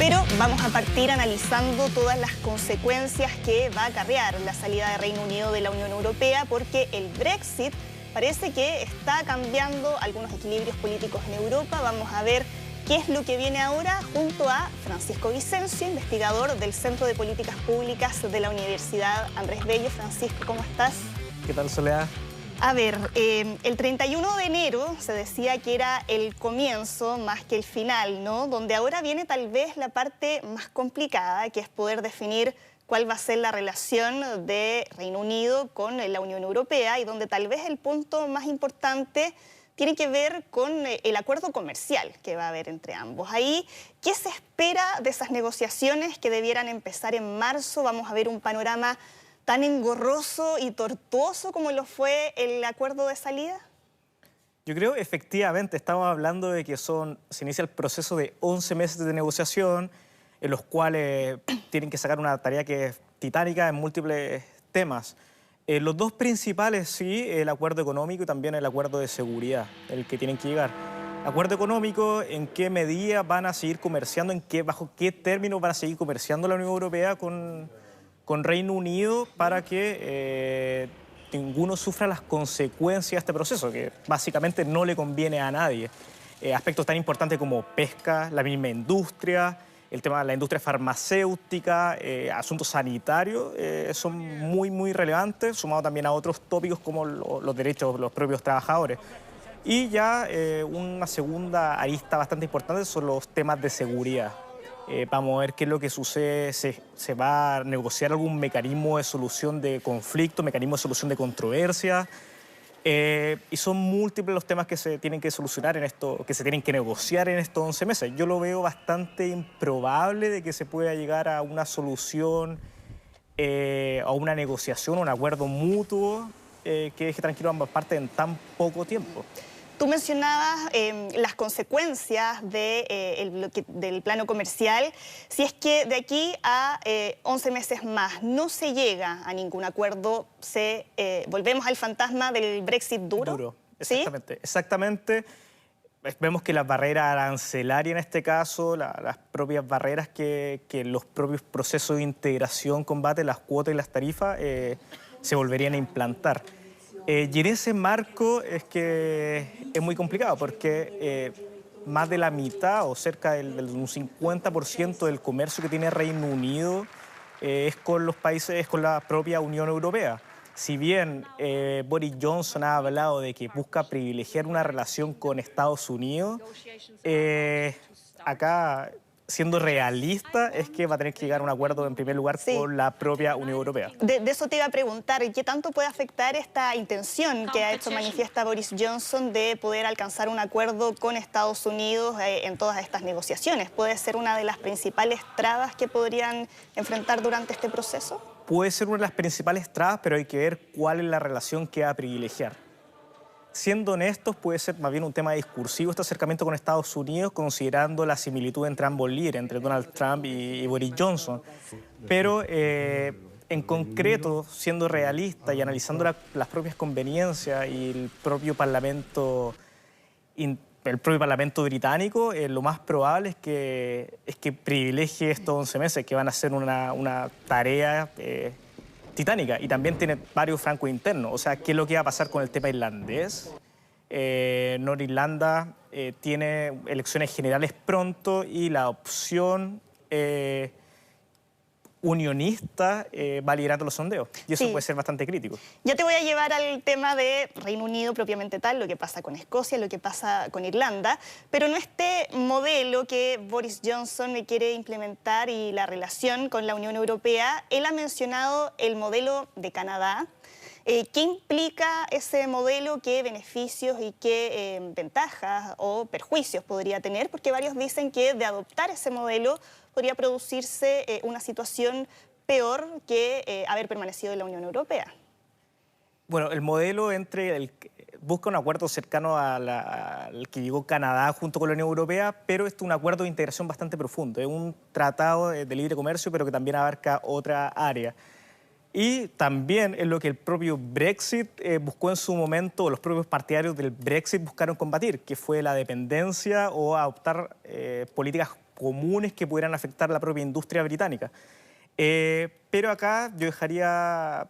Pero vamos a partir analizando todas las consecuencias que va a acarrear la salida de Reino Unido de la Unión Europea, porque el Brexit parece que está cambiando algunos equilibrios políticos en Europa. Vamos a ver qué es lo que viene ahora junto a Francisco Vicencio, investigador del Centro de Políticas Públicas de la Universidad Andrés Bello. Francisco, ¿cómo estás? ¿Qué tal, Soledad? A ver, el 31 de enero se decía que era el comienzo más que el final, ¿no? Donde ahora viene tal vez la parte más complicada, que es poder definir cuál va a ser la relación de Reino Unido con la Unión Europea, y donde tal vez el punto más importante tiene que ver con el acuerdo comercial que va a haber entre ambos. Ahí, ¿qué se espera de esas negociaciones que debieran empezar en marzo? Vamos a ver un panorama tan engorroso y tortuoso como lo fue el acuerdo de salida. Yo creo efectivamente estamos hablando de que se inicia el proceso de 11 meses de negociación, en los cuales tienen que sacar una tarea que es titánica en múltiples temas. Los dos principales, sí, el acuerdo económico y también el acuerdo de seguridad, el que tienen que llegar. Acuerdo económico, en qué medida van a seguir comerciando, bajo qué términos van a seguir comerciando la Unión Europea con Reino Unido para que ninguno sufra las consecuencias de este proceso, que básicamente no le conviene a nadie. Aspectos tan importantes como pesca, la misma industria, el tema de la industria farmacéutica, asuntos sanitarios, son muy relevantes, sumado también a otros tópicos como los derechos de los propios trabajadores. Y ya una segunda arista bastante importante son los temas de seguridad. Vamos a ver qué es lo que sucede, se va a negociar algún mecanismo de solución de conflicto, mecanismo de solución de controversia, y son múltiples los temas que se tienen que solucionar que se tienen que negociar en estos 11 meses. Yo lo veo bastante improbable de que se pueda llegar a una solución, a una negociación, un acuerdo mutuo que deje tranquilo a ambas partes en tan poco tiempo. Tú mencionabas las consecuencias del plano comercial. Si es que de aquí a 11 meses más no se llega a ningún acuerdo, volvemos al fantasma del Brexit duro. Duro, exactamente. ¿Sí? Exactamente. Vemos que las barreras arancelarias en este caso, las propias barreras que los propios procesos de integración combaten, las cuotas y las tarifas, se volverían a implantar. Y en ese marco es que es muy complicado porque más de la mitad o cerca del un 50% del comercio que tiene Reino Unido es con los países, es con la propia Unión Europea. Si bien Boris Johnson ha hablado de que busca privilegiar una relación con Estados Unidos, acá, siendo realista, es que va a tener que llegar a un acuerdo en primer lugar con la propia Unión Europea. De eso te iba a preguntar, ¿qué tanto puede afectar esta intención que ha hecho manifiesta Boris Johnson de poder alcanzar un acuerdo con Estados Unidos en todas estas negociaciones? ¿Puede ser una de las principales trabas que podrían enfrentar durante este proceso? Puede ser una de las principales trabas, pero hay que ver cuál es la relación que va a privilegiar. Siendo honestos, puede ser más bien un tema discursivo este acercamiento con Estados Unidos, considerando la similitud entre ambos líderes, entre Donald Trump y Boris Johnson. Pero en concreto, siendo realista y analizando las propias conveniencias y el propio Parlamento británico, lo más probable es que privilegie estos 11 meses, que van a ser una tarea titánica, y también tiene varios francos internos. O sea, ¿qué es lo que va a pasar con el tema irlandés? Norirlanda tiene elecciones generales pronto y la opción unionista va liderando los sondeos. Y eso puede ser bastante crítico. Ya te voy a llevar al tema de Reino Unido propiamente tal, lo que pasa con Escocia, lo que pasa con Irlanda, pero no este modelo que Boris Johnson quiere implementar y la relación con la Unión Europea. Él ha mencionado el modelo de Canadá. ¿Qué implica ese modelo? ¿Qué beneficios y qué ventajas o perjuicios podría tener? Porque varios dicen que de adoptar ese modelo podría producirse una situación peor que haber permanecido en la Unión Europea. Bueno, el modelo busca un acuerdo cercano al que llegó Canadá junto con la Unión Europea, pero es un acuerdo de integración bastante profundo. Es un tratado de libre comercio, pero que también abarca otra área. Y también es lo que el propio Brexit buscó en su momento, o los propios partidarios del Brexit buscaron combatir, que fue la dependencia o adoptar políticas comunes que pudieran afectar a la propia industria británica. Pero acá yo dejaría,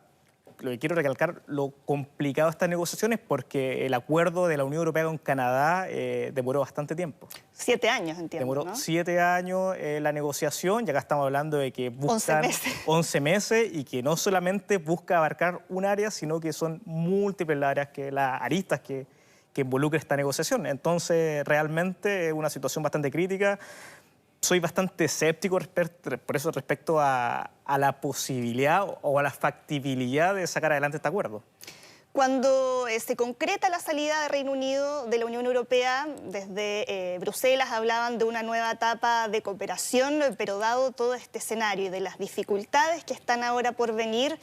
lo que quiero recalcar, lo complicado de estas negociaciones, porque el acuerdo de la Unión Europea con Canadá demoró bastante tiempo. 7 años, entiendo, Demoró ¿no? 7 años la negociación, y acá estamos hablando de que buscan 11 meses y que no solamente busca abarcar un área, sino que son múltiples las áreas, las aristas que involucra esta negociación. Entonces, realmente es una situación bastante crítica. Soy bastante escéptico por eso respecto a la posibilidad o a la factibilidad de sacar adelante este acuerdo. Cuando se concreta la salida de Reino Unido de la Unión Europea, desde Bruselas hablaban de una nueva etapa de cooperación, pero dado todo este escenario y de las dificultades que están ahora por venir,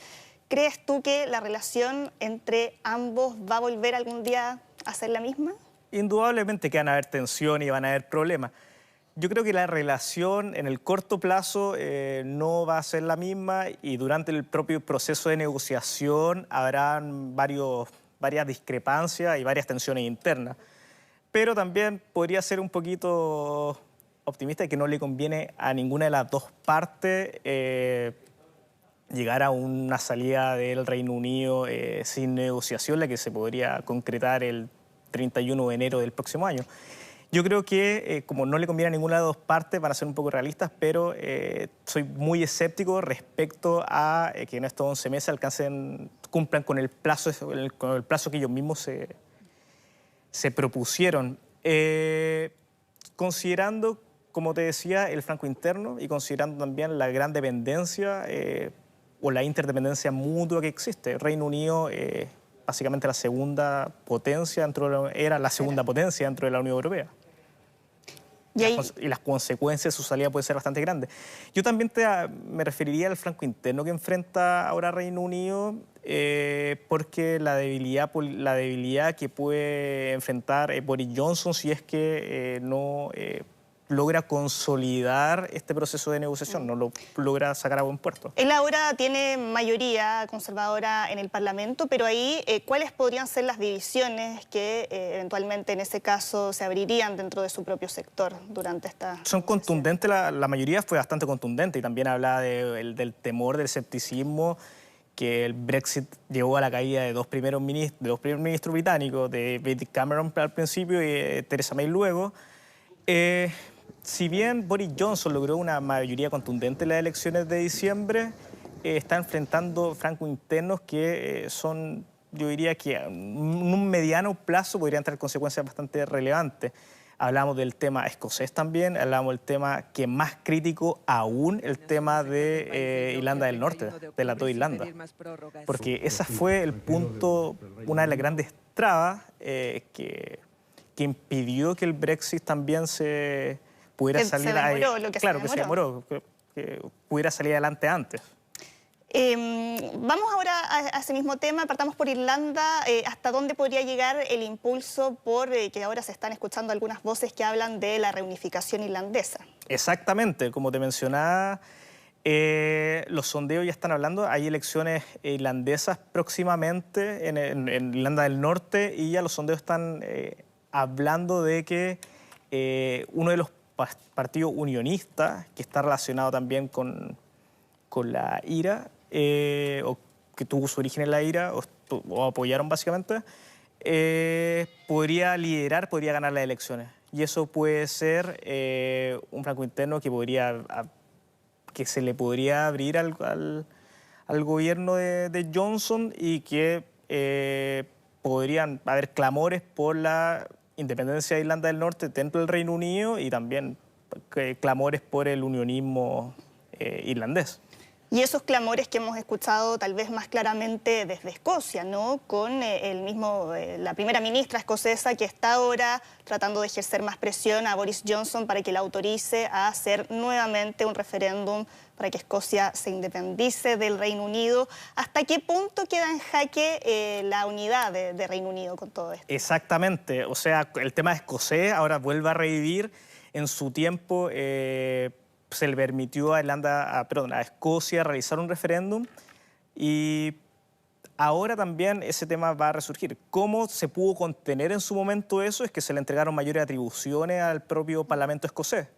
¿crees tú que la relación entre ambos va a volver algún día a ser la misma? Indudablemente que van a haber tensión y van a haber problemas. Yo creo que la relación en el corto plazo no va a ser la misma, y durante el propio proceso de negociación habrán varias discrepancias y varias tensiones internas. Pero también podría ser un poquito optimista de que no le conviene a ninguna de las dos partes llegar a una salida del Reino Unido sin negociación, la que se podría concretar el 31 de enero del próximo año. Yo creo que, como no le conviene a ninguna de las dos partes, van a ser un poco realistas, pero soy muy escéptico respecto a que en estos 11 meses cumplan con el plazo que ellos mismos se propusieron. Considerando, como te decía, el flanco interno, y considerando también la gran dependencia o la interdependencia mutua que existe. El Reino Unido básicamente la segunda potencia era la segunda potencia dentro de la Unión Europea. Y las consecuencias de su salida pueden ser bastante grandes. Yo también me referiría al flanco interno que enfrenta ahora Reino Unido, porque la debilidad que puede enfrentar Boris Johnson si es que no logra consolidar este proceso de negociación, no lo logra sacar a buen puerto. Él ahora tiene mayoría conservadora en el Parlamento, pero ahí, ¿cuáles podrían ser las divisiones que eventualmente en ese caso se abrirían dentro de su propio sector durante esta... Son contundentes, la mayoría fue bastante contundente, y también hablaba del temor, del escepticismo que el Brexit llevó a la caída de dos primeros ministros británicos, de David Cameron al principio y Theresa May luego. Si bien Boris Johnson logró una mayoría contundente en las elecciones de diciembre, está enfrentando flancos internos que son, yo diría que en un mediano plazo podrían tener consecuencias bastante relevantes. Hablamos del tema escocés también, hablamos del tema que es más crítico aún, el tema de Irlanda del Norte, de las dos Irlandas. Porque ese fue el punto, una de las grandes trabas que impidió que el Brexit también se pudiera salir que pudiera salir adelante antes. Vamos ahora a ese mismo tema, partamos por Irlanda. ¿Hasta dónde podría llegar el impulso que ahora se están escuchando algunas voces que hablan de la reunificación irlandesa? Exactamente, como te mencionaba, los sondeos ya están hablando, hay elecciones irlandesas próximamente en Irlanda del Norte, y ya los sondeos están hablando de que uno de los partidos unionistas, que está relacionado también con la IRA, o que tuvo su origen en la IRA, o apoyaron básicamente, podría ganar las elecciones. Y eso puede ser un flanco interno que se le podría abrir al gobierno de Johnson, y que podrían haber clamores por la independencia de Irlanda del Norte dentro del Reino Unido, y también clamores por el unionismo irlandés. Y esos clamores que hemos escuchado tal vez más claramente desde Escocia, ¿no? Con la primera ministra escocesa, que está ahora tratando de ejercer más presión a Boris Johnson para que la autorice a hacer nuevamente un referéndum para que Escocia se independice del Reino Unido. ¿Hasta qué punto queda en jaque la unidad de Reino Unido con todo esto? Exactamente, o sea, el tema escocés ahora vuelve a revivir. En su tiempo se le permitió a Escocia realizar un referéndum, y ahora también ese tema va a resurgir. ¿Cómo se pudo contener en su momento eso? Es que se le entregaron mayores atribuciones al propio Parlamento escocés.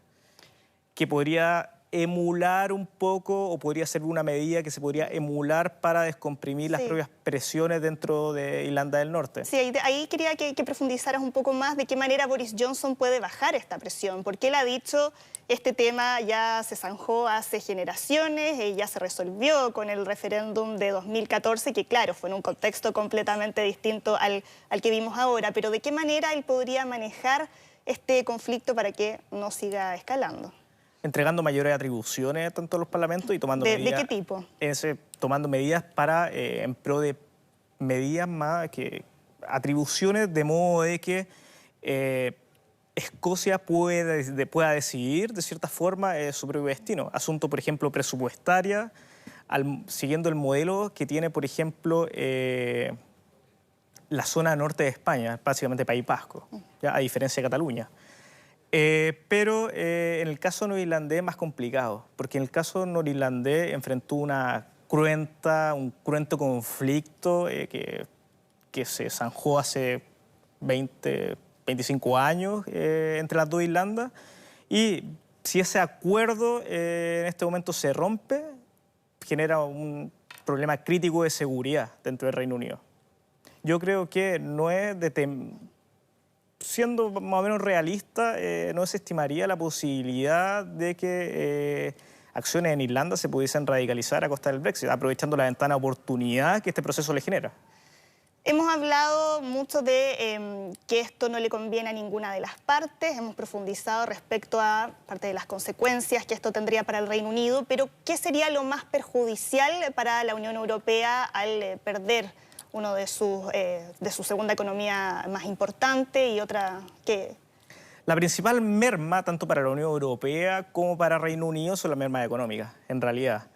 que podría emular un poco, o podría ser una medida que se podría emular para descomprimir las propias presiones dentro de Irlanda del Norte. Sí, ahí quería que profundizaras un poco más de qué manera Boris Johnson puede bajar esta presión, porque él ha dicho este tema ya se zanjó hace generaciones, ya se resolvió con el referéndum de 2014, que claro, fue en un contexto completamente distinto al que vimos ahora, pero ¿de qué manera él podría manejar este conflicto para que no siga escalando? Entregando mayores atribuciones tanto a los parlamentos y tomando medidas... ¿De qué tipo? Tomando medidas para, en pro de medidas más que atribuciones, de modo de que Escocia pueda decidir de cierta forma su propio destino. Asunto, por ejemplo, presupuestaria, siguiendo el modelo que tiene, por ejemplo, la zona norte de España, básicamente País Vasco, ¿ya? A diferencia de Cataluña. Pero en el caso norirlandés es más complicado, porque en el caso norirlandés enfrentó un cruento conflicto que se zanjó hace 25 años entre las dos Irlandas, y si ese acuerdo en este momento se rompe, genera un problema crítico de seguridad dentro del Reino Unido. Yo creo que no es siendo más o menos realista, no desestimaría la posibilidad de que acciones en Irlanda se pudiesen radicalizar a costa del Brexit, aprovechando la ventana de oportunidad que este proceso le genera. Hemos hablado mucho de que esto no le conviene a ninguna de las partes, hemos profundizado respecto a parte de las consecuencias que esto tendría para el Reino Unido, pero ¿qué sería lo más perjudicial para la Unión Europea al perder uno de su segunda economía más importante y otra que... La principal merma, tanto para la Unión Europea como para Reino Unido, son las mermas económicas, en realidad.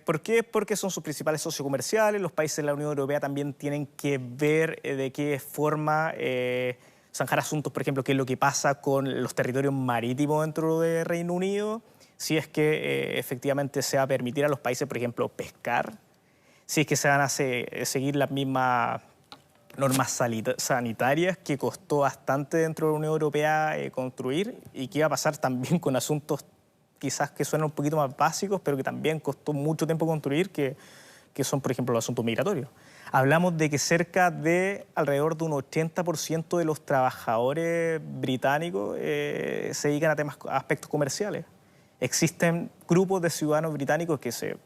¿Por qué? Porque son sus principales socios comerciales. Los países de la Unión Europea también tienen que ver de qué forma zanjar asuntos, por ejemplo, qué es lo que pasa con los territorios marítimos dentro de Reino Unido, si es que efectivamente se va a permitir a los países, por ejemplo, pescar, si es que se van a seguir las mismas normas sanitarias que costó bastante dentro de la Unión Europea construir, y qué va a pasar también con asuntos quizás que suenan un poquito más básicos, pero que también costó mucho tiempo construir, que son, por ejemplo, los asuntos migratorios. Hablamos de que cerca de alrededor de un 80% de los trabajadores británicos se dedican a aspectos comerciales. Existen grupos de ciudadanos británicos que se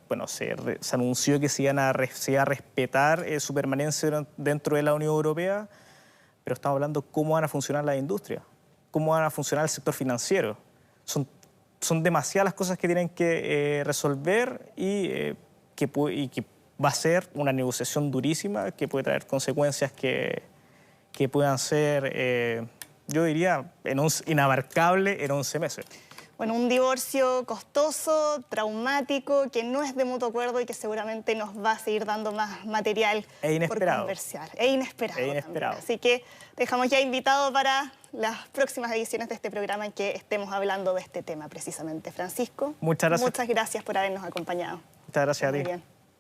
anunció que se iba a respetar su permanencia dentro de la Unión Europea, pero estamos hablando de cómo van a funcionar las industrias, cómo van a funcionar el sector financiero. Son demasiadas las cosas que tienen que resolver y que va a ser una negociación durísima que puede traer consecuencias que puedan ser, yo diría, inabarcables en 11 meses. Bueno, un divorcio costoso, traumático, que no es de mutuo acuerdo y que seguramente nos va a seguir dando más material por conversar. E inesperado. Así que dejamos ya invitado para las próximas ediciones de este programa en que estemos hablando de este tema precisamente. Francisco, muchas gracias. Muchas gracias por habernos acompañado. Muchas gracias a ti. Muy bien.